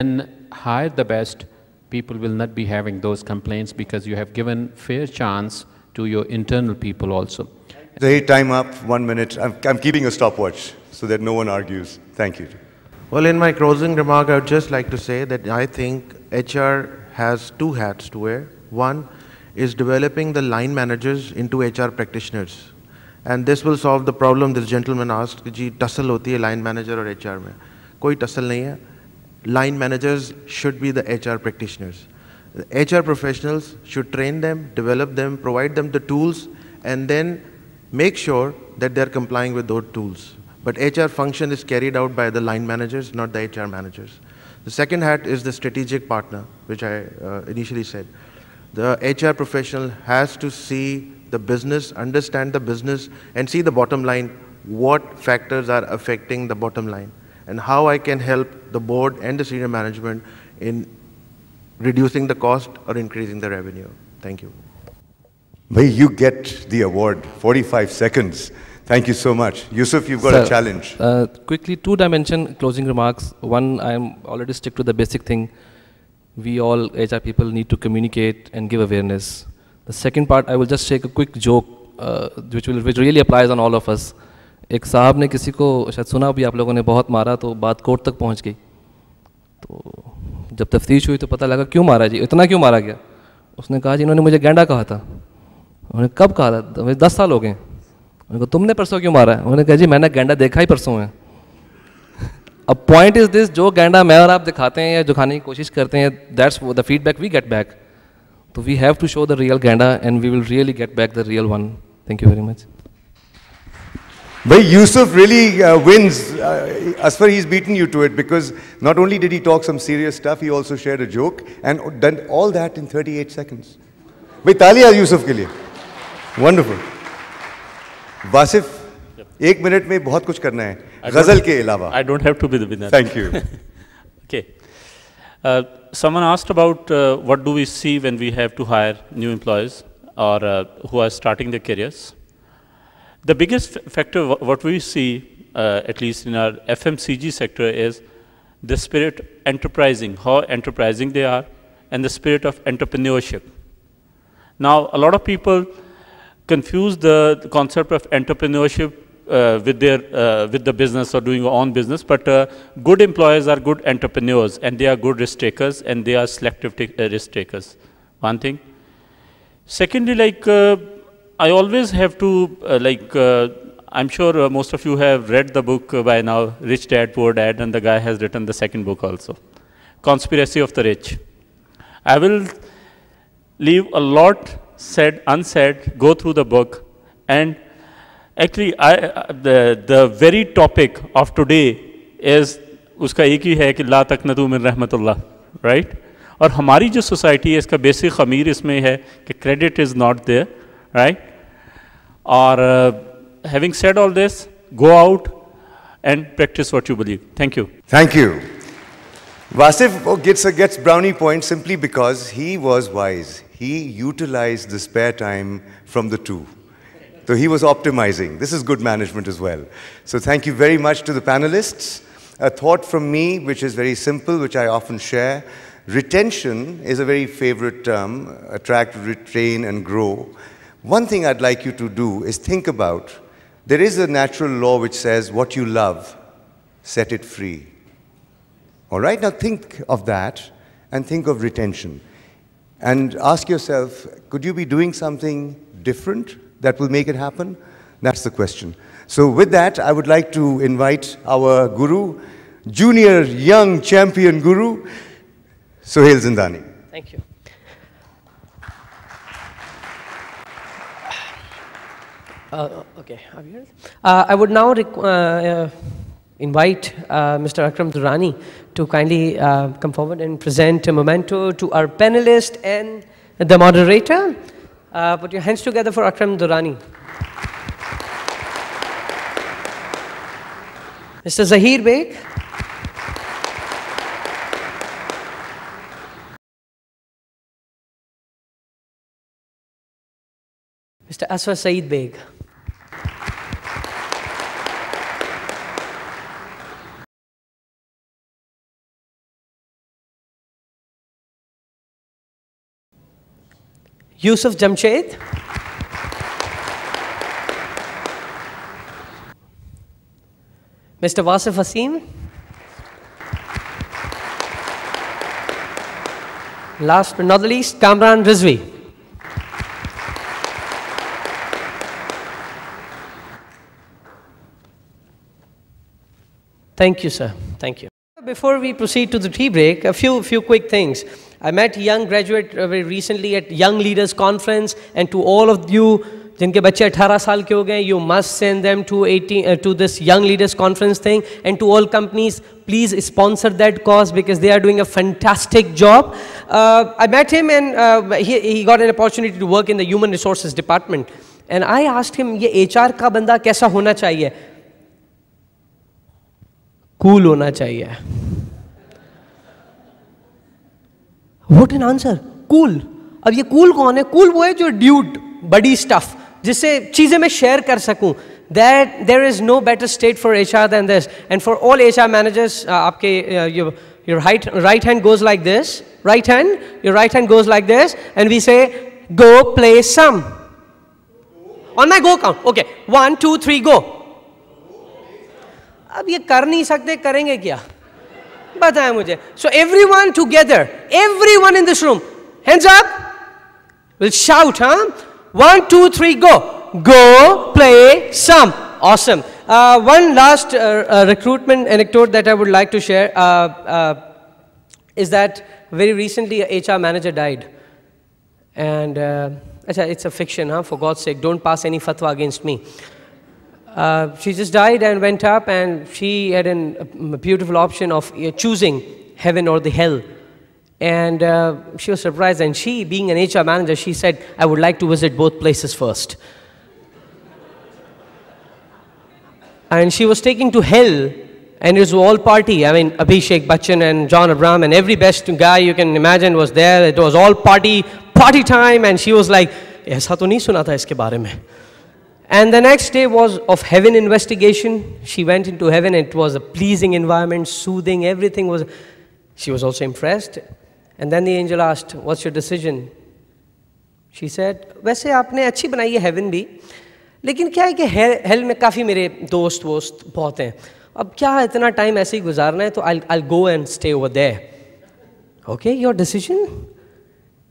and hire the best, people will not be having those complaints because you have given fair chance to your internal people also. Hey, time up, 1 minute. I'm keeping a stopwatch so that no one argues. Thank you. Well, in my closing remark, I would just like to say that I think HR has two hats to wear. One is developing the line managers into HR practitioners. And this will solve the problem this gentleman asked, कि जी tussle होती है line manager और HR में. कोई tussle नहीं है. Line managers should be the HR practitioners. The HR professionals should train them, develop them, provide them the tools, and then make sure that they're complying with those tools. But HR function is carried out by the line managers, not the HR managers. The second hat is the strategic partner, which I initially said. The HR professional has to see the business, understand the business, and see the bottom line, what factors are affecting the bottom line, and how I can help the board and the senior management in reducing the cost or increasing the revenue. Thank you. Bhai, you get the award, 45 seconds. Thank you so much. Yusuf, you've got a challenge. Quickly, two-dimension closing remarks. One, I'm already stick to the basic thing. We all HR people need to communicate and give awareness. The second part, I will just take a quick joke, which really applies on all of us. एक साहब ने किसी को शायद सुना भी आप लोगों ने बहुत मारा तो बात कोर्ट तक पहुंच गई. तो जब तफ्तीश हुई तो पता लगा क्यों मारा जी, इतना क्यों मारा गया. उसने कहा जी इन्होंने मुझे गेंडा कहा था. उन्होंने कब कहा था? मुझे 10 साल हो गए. उन्होंने कहा तुमने परसों क्यों मारा है? उन्होंने कहा जी मैंने गेंडा देखा ही परसों है. अब पॉइंट इज दिस, जो गेंडा मैं और आप दिखाते हैं या दिखाने की कोशिश करते हैं, that's the feedback we get back. तो we have to show the real गेंडा and we will really get back the real one. Thank you very much. But Yusuf really wins. Asfar, he's beaten you to it because not only did he talk some serious stuff, he also shared a joke and done all that in 38 seconds. Bhai, taaliya Yusuf ke liye. Wonderful. Wasif, 1 minute mein bahut kuch karna hai. Ghazal ke alawa. I don't have to be the winner. Thank you. Okay. Someone asked about what do we see when we have to hire new employees or who are starting their careers. The biggest factor, what we see, at least in our FMCG sector, is the spirit enterprising, how enterprising they are, and the spirit of entrepreneurship. Now, a lot of people confuse the concept of entrepreneurship with the business or doing your own business, but good employees are good entrepreneurs, and they are good risk takers, and they are selective risk takers. One thing. Secondly, like, I always have to, I'm sure most of you have read the book by now, Rich Dad, Poor Dad, and the guy has written the second book also, Conspiracy of the Rich. I will leave a lot said, unsaid, go through the book, and actually, the very topic of today is, uska ek hi hai ki la taqnatu min rahmatullah, right? और हमारी जो society है इसका basic खमीर इसमें है कि credit is not there. Right? Or having said all this, go out and practice what you believe. Thank you. Thank you. Wasif gets brownie points simply because he was wise. He utilized the spare time from the two. So he was optimizing. This is good management as well. So thank you very much to the panelists. A thought from me, which is very simple, which I often share. Retention is a very favorite term. Attract, retain, and grow. One thing I'd like you to do is think about, there is a natural law which says, what you love, set it free. All right, now think of that and think of retention. And ask yourself, could you be doing something different that will make it happen? That's the question. So with that, I would like to invite our guru, junior young champion guru, Sohail Zindani. Thank you. Okay, I would now invite Mr. Akram Durrani to kindly come forward and present a memento to our panelist and the moderator. Put your hands together for Akram Durrani. Mr. Zahir Beg. Mr. Aswar Saeed Beg. Yusuf Jamshed. Mr. Wasif Hasim. Last but not the least, Kamran Rizvi. Thank you, sir. Thank you. Before we proceed to the tea break, a few quick things. I met a young graduate very recently at Young Leaders Conference, and to all of you, जिनके बच्चे 18 साल के हो गए, you must send them to this Young Leaders Conference thing. And to all companies, please sponsor that cause because they are doing a fantastic job. I met him and he got an opportunity to work in the Human Resources Department. And I asked him, ये HR का बंदा कैसा होना चाहिए? Cool होना चाहिए. What an answer. Cool. अब ये cool कौन है? Cool वो है जो dude, body stuff, जिससे चीजें मैं share कर सकूं. That there is no better state for HR than this. And for all HR managers, आपके your right hand goes like this. Right hand, your right hand goes like this, and we say, go play some. On my go count. Okay. 1, 2, 3, go. अब ये कर नहीं सकते, करेंगे क्या? बताएं मुझे. So everyone together, everyone in this room, hands up. We'll shout, huh? 1, 2, 3, go. Go play some. Awesome. One last recruitment anecdote that I would like to share is that very recently a HR manager died. And it's a fiction, huh? For God's sake, don't pass any fatwa against me. She just died and went up, and she had a beautiful option of choosing heaven or the hell. And she was surprised, and she, being an HR manager, she said, I would like to visit both places first. And she was taking to hell, and it was all party. I mean, Abhishek Bachchan and John Abraham and every best guy you can imagine was there. It was all party time, and she was like, "Aisa to nahi suna tha iske bare mein." And the next day was of heaven investigation. She went into heaven, and it was a pleasing environment, soothing, everything was. She was also impressed. And then the angel asked, "What's your decision?" She said, "वैसे आपने अच्छी बनाई है heaven भी, लेकिन क्या है कि hell में काफ़ी मेरे दोस्त बहुत हैं. अब क्या इतना time ऐसे ही गुजारना है, तो I'll go and stay over there." Okay, your decision.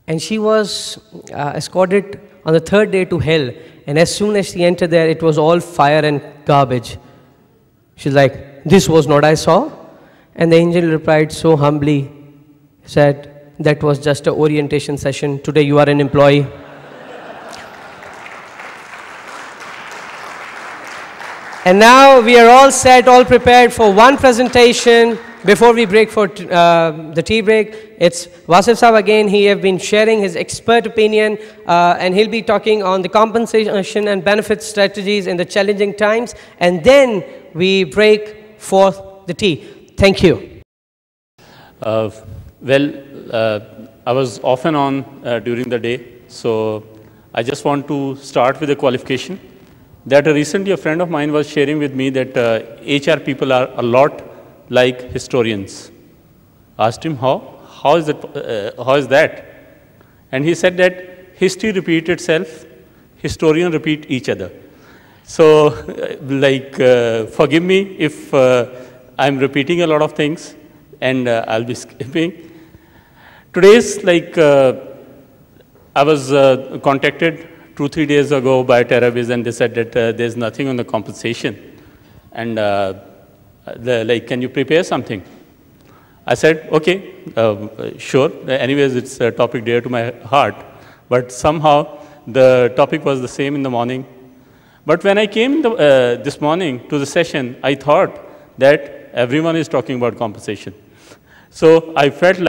And she was escorted on the third day to hell. And as soon as she entered there, it was all fire and garbage. She's like, "This was not I saw." And the angel replied so humbly, said, "That was just an orientation session. Today you are an employee." And now we are all set, all prepared for one presentation. Before we break for the tea break, it's Wasif Saab again. He has been sharing his expert opinion, and he'll be talking on the compensation and benefit strategies in the challenging times. And then we break for the tea. Thank you. I was off and on during the day, so I just want to start with a qualification. That recently a friend of mine was sharing with me that HR people are a lot like historians. Asked him how is that? And he said that history repeats itself, historians repeat each other. So forgive me if I'm repeating a lot of things, and I'll be skipping. Today's I was contacted 2-3 days ago by TerraViz, and they said that there's nothing on the compensation. And can you prepare something? I said, okay, sure. Anyways, it's a topic dear to my heart. But somehow the topic was the same in the morning. But when I came this morning to the session, I thought that everyone is talking about compensation. So I felt like